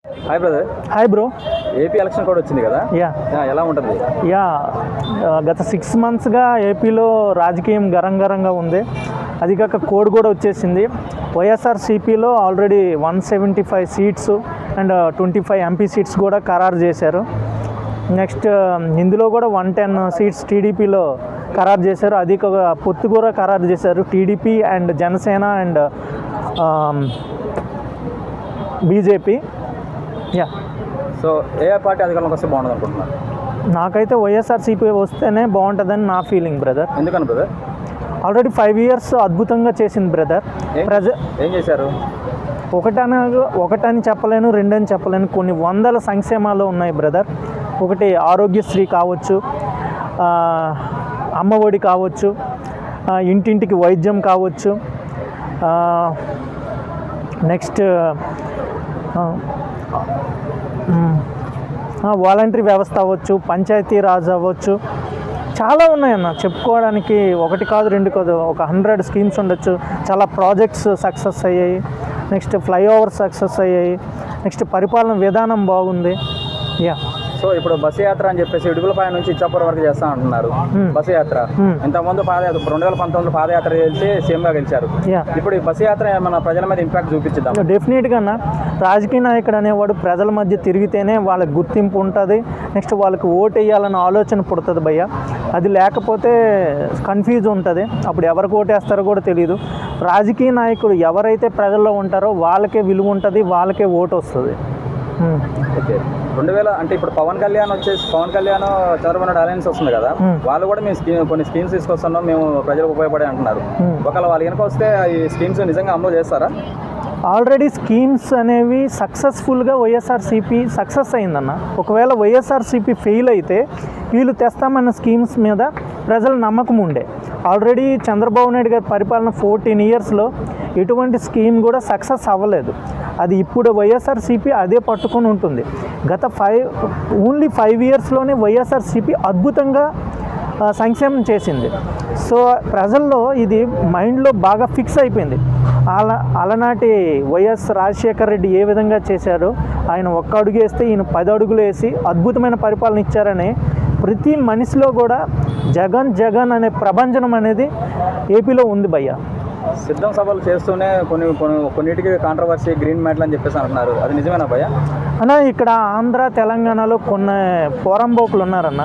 Hi brother. Hi bro. AP election కూడా వచ్చింది కదా, ఎలా ఉంటుంది? గత 6 monthsగా ఏపీలో రాజకీయం గరంగరంగా ఉంది. అది కాక కోడ్ కూడా వచ్చేసింది. వైఎస్ఆర్సీపీలో already 175 seats and 25 MP seats కూడా ఖరారు చేశారు. నెక్స్ట్ ఇందులో కూడా 110 సీట్స్ టీడీపీలో ఖరారు చేశారు. అది పొత్తు కూడా ఖరారు చేశారు, TDP and Janasena and BJP. So A party అధికారంలోకి వస్తే బాగుంటుంది అనుకుంటున్నారు? నాకైతే వైఎస్ఆర్సీపీ వస్తేనే బాగుంటుందని నా ఫీలింగ్ బ్రదర్. ఎందుకని బ్రదర్? ఆల్రెడీ 5 years అద్భుతంగా చేసింది బ్రదర్. ఏం చేశారు? ఒకటని చెప్పలేను, రెండని చెప్పలేను, కొన్ని వందల సంక్షేమాలు ఉన్నాయి బ్రదర్. ఒకటి ఆరోగ్యశ్రీ కావచ్చు, అమ్మఒడి కావచ్చు, ఇంటింటికి వైద్యం కావచ్చు, నెక్స్ట్ వాలంటరీ వ్యవస్థ అవ్వచ్చు, పంచాయతీ రాజ్ అవ్వచ్చు, చాలా ఉన్నాయన్న చెప్పుకోవడానికి. ఒకటి కాదు, రెండు కాదు, ఒక 100 స్కీమ్స్ ఉండొచ్చు. చాలా ప్రాజెక్ట్స్ సక్సెస్ అయ్యాయి. నెక్స్ట్ ఫ్లైఓవర్ సక్సెస్ అయ్యాయి. నెక్స్ట్ పరిపాలన విధానం బాగుంది. సో ఇప్పుడు బస్సు యాత్ర అని చెప్పేసి ఇడుగులపాయ నుంచి ఇచ్చాపురం వరకు చేస్తా అంటున్నారు. బస్సు యాత్ర ఇంతకుముందు 2019 పాదయాత్ర చేసి సీఎంగా గెలిచారు. ఇప్పుడు ఈ బస్సు యాత్ర ఏమైనా ప్రజల మీద ఇంపాక్ట్ చూపించుద్దాం? డెఫినెట్గా రాజకీయ నాయకుడు అనేవాడు ప్రజల మధ్య తిరిగితేనే వాళ్ళకి గుర్తింపు ఉంటుంది. నెక్స్ట్ వాళ్ళకి ఓటు వేయాలన్న ఆలోచన పుడుతుంది భయ్య. అది లేకపోతే కన్ఫ్యూజ్ ఉంటుంది. అప్పుడు ఎవరికి ఓటేస్తారో కూడా తెలియదు. రాజకీయ నాయకుడు ఎవరైతే ప్రజల్లో ఉంటారో వాళ్ళకే విలువ ఉంటుంది, వాళ్ళకే ఓటు వస్తుంది. ఓకే. 2000 అంటే ఇప్పుడు పవన్ కళ్యాణ్ చంద్రబాబు నాయుడు అలయన్స్ వస్తుంది కదా, వాళ్ళు కూడా మేము కొన్ని స్కీమ్స్ తీసుకొస్తున్నాం, మేము ప్రజలకు ఉపయోగపడే అంటున్నారు. ఒకవేళ వాళ్ళు కనుక వస్తే ఈ స్కీమ్స్ నిజంగా అమలు చేస్తారా? ఆల్రెడీ స్కీమ్స్ అనేవి సక్సెస్ఫుల్గా వైఎస్ఆర్సీపీ సక్సెస్ అయిందన్న. ఒకవేళ వైఎస్ఆర్సీపీ ఫెయిల్ అయితే వీళ్ళు తెస్తామన్న స్కీమ్స్ మీద ప్రజల నమ్మకం ఉండే. ఆల్రెడీ చంద్రబాబు నాయుడు గారి పరిపాలన 14 yearsలో ఎటువంటి స్కీమ్ కూడా సక్సెస్ అవ్వలేదు. అది ఇప్పుడు వైఎస్ఆర్సీపీ అదే పట్టుకొని ఉంటుంది. గత 5 yearsలోనే వైఎస్ఆర్సీపీ అద్భుతంగా సంక్షేమం చేసింది. సో ప్రజల్లో ఇది మైండ్లో బాగా ఫిక్స్ అయిపోయింది. అలనాటి వైఎస్ రాజశేఖర రెడ్డి ఏ విధంగా చేశారో, ఆయన ఒక్క అడుగు వేస్తే ఈయన 10 అడుగులు వేసి అద్భుతమైన పరిపాలన ఇచ్చారని ప్రతి మనిషిలో కూడా జగన్ అనే ప్రభంజనం అనేది ఏపీలో ఉంది భయ్య. సిద్ధం సభలు చేస్తూనే కొన్నిటికి కాంట్రవర్సీ, గ్రీన్ మ్యాట్లు అని చెప్పేసి అంటున్నారు. అది నిజమేనా భయ్య? అన్న ఇక్కడ ఆంధ్ర తెలంగాణలో కొన్ని పోరంబోకులు ఉన్నారన్న.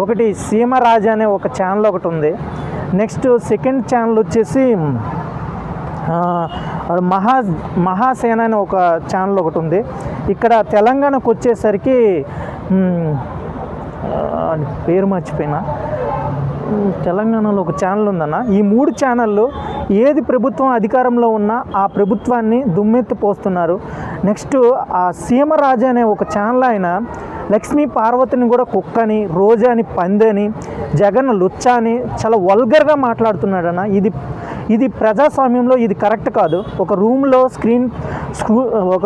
ఒకటి సీమరాజు అనే ఒక ఛానల్ ఒకటి ఉంది. నెక్స్ట్ సెకండ్ ఛానల్ వచ్చేసి మహాసేన అనే ఒక ఛానల్ ఒకటి ఉంది. ఇక్కడ తెలంగాణకు వచ్చేసరికి పేరు మర్చిపోయినా, తెలంగాణలో ఒక ఛానల్ ఉందన్న. ఈ 3 ఛానళ్ళు ఏది ప్రభుత్వం అధికారంలో ఉన్నా ఆ ప్రభుత్వాన్ని దుమ్మెత్తి పోస్తున్నారు. నెక్స్ట్ ఆ సీమరాజు అనే ఒక ఛానల్ ఆయన లక్ష్మీ పార్వతిని కూడా కుక్కని, రోజాని పందని, జగన్ లుచ్చాని చాలా వల్గర్గా మాట్లాడుతున్నాడన్న. ఇది ప్రజాస్వామ్యంలో ఇది కరెక్ట్ కాదు. ఒక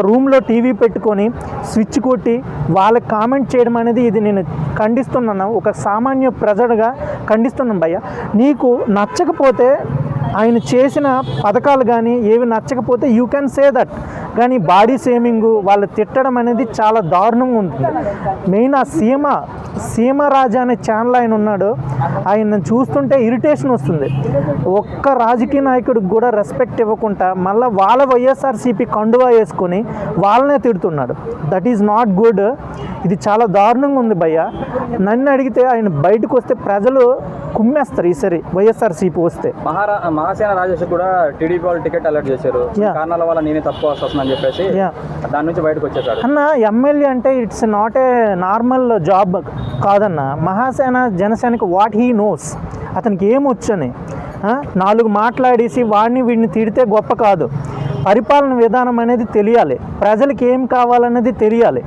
రూమ్లో టీవీ పెట్టుకొని స్విచ్ కొట్టి వాళ్ళకి కామెంట్ చేయడం అనేది ఇది నేను ఖండిస్తున్నాను. ఒక సామాన్య ప్రజలుగా ఖండిస్తున్నాను భయ్య. నీకు నచ్చకపోతే ఆయన చేసిన పథకాలు కానీ ఏవి నచ్చకపోతే యూ కెన్ సే దట్. కానీ బాడీ షేమింగ్, వాళ్ళు తిట్టడం అనేది చాలా దారుణంగా ఉంటుంది. మెయిన్ ఆ సీమరాజా అనే ఛానల్ ఆయన ఉన్నాడు, ఆయన చూస్తుంటే ఇరిటేషన్ వస్తుంది. ఒక్క రాజకీయ నాయకుడికి కూడా రెస్పెక్ట్ ఇవ్వకుండా మళ్ళీ వాళ్ళ వైఎస్ఆర్సీపీ కండువా వేసుకొని వాళ్ళనే తిడుతున్నాడు. That is not good. ఇది చాలా దారుణంగా ఉంది భయ్య. నన్ను అడిగితే ఆయన బయటకు వస్తే ప్రజలు కుమ్మేస్తారు ఈసారి వైఎస్ఆర్సీపీ వస్తే. మహాసేన రాజేష్ కూడా టీడీపీ వాళ్ళు టికెట్ అలర్ట్ చేశారు, కారణాల వల్ల నేనే తప్పు వస్తుందని చెప్పేసి దాని నుంచి బయటకు వచ్చేసాడు అన్న. ఎమ్మెల్యే అంటే it's not a normal job కాదన్న. మహాసేన జనసేనకి వాట్ హీ నోస్, అతనికి ఏమొచ్చని 4 మాట్లాడేసి వీడిని తిడితే గొప్ప కాదు. పరిపాలన విధానం అనేది తెలియాలి, ప్రజలకి ఏం కావాలనేది తెలియాలి.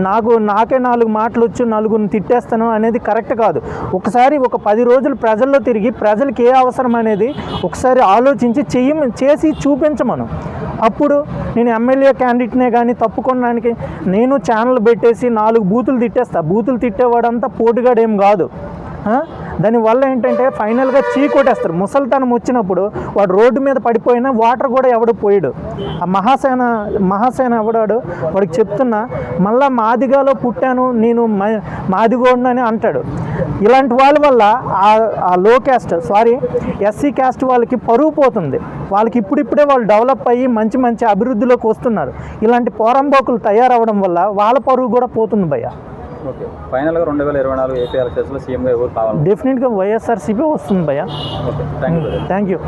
నాకే 4 మాటలు వచ్చు, 4గురిని తిట్టేస్తాను అనేది కరెక్ట్ కాదు. ఒకసారి ఒక 10 రోజులు ప్రజల్లో తిరిగి ప్రజలకి ఏ అవసరం అనేది ఒకసారి ఆలోచించి చేసి చూపించమను. అప్పుడు నేను ఎమ్మెల్యే క్యాండిడేట్నే కానీ తప్పుకోవడానికి నేను ఛానల్ పెట్టేసి 4 బూతులు తిట్టేస్తా. బూతులు తిట్టేవాడంతా పోటుగాడు ఏం కాదు. దానివల్ల ఏంటంటే ఫైనల్గా చీకొట్టేస్తారు. ముసలితనం వచ్చినప్పుడు వాడు రోడ్డు మీద పడిపోయినా వాటర్ కూడా ఎవడు పోయాడు. ఆ మహాసేన ఎవడాడు వాడికి చెప్తున్నా మళ్ళా మాదిగాలో పుట్టాను నేను మాదిగోడిని అని అంటాడు. ఇలాంటి వాళ్ళ వల్ల ఆ లో క్యాస్ట్ ఎస్సీ క్యాస్ట్ వాళ్ళకి పరువు పోతుంది. వాళ్ళకి ఇప్పుడిప్పుడే వాళ్ళు డెవలప్ అయ్యి మంచి మంచి అభివృద్ధిలోకి వస్తున్నారు. ఇలాంటి పోరంబోకులు తయారవడం వల్ల వాళ్ళ పరువు కూడా పోతుంది భయ్య. ఓకే, ఫైనల్గా 2024 ఏపీ ఎలక్షన్స్లో సీఎంగా ఎవరు కావాలి? డెఫినెట్గా వైఎస్ఆర్సీపీ వస్తుంది భయ్య. Okay, thank you. Thank you.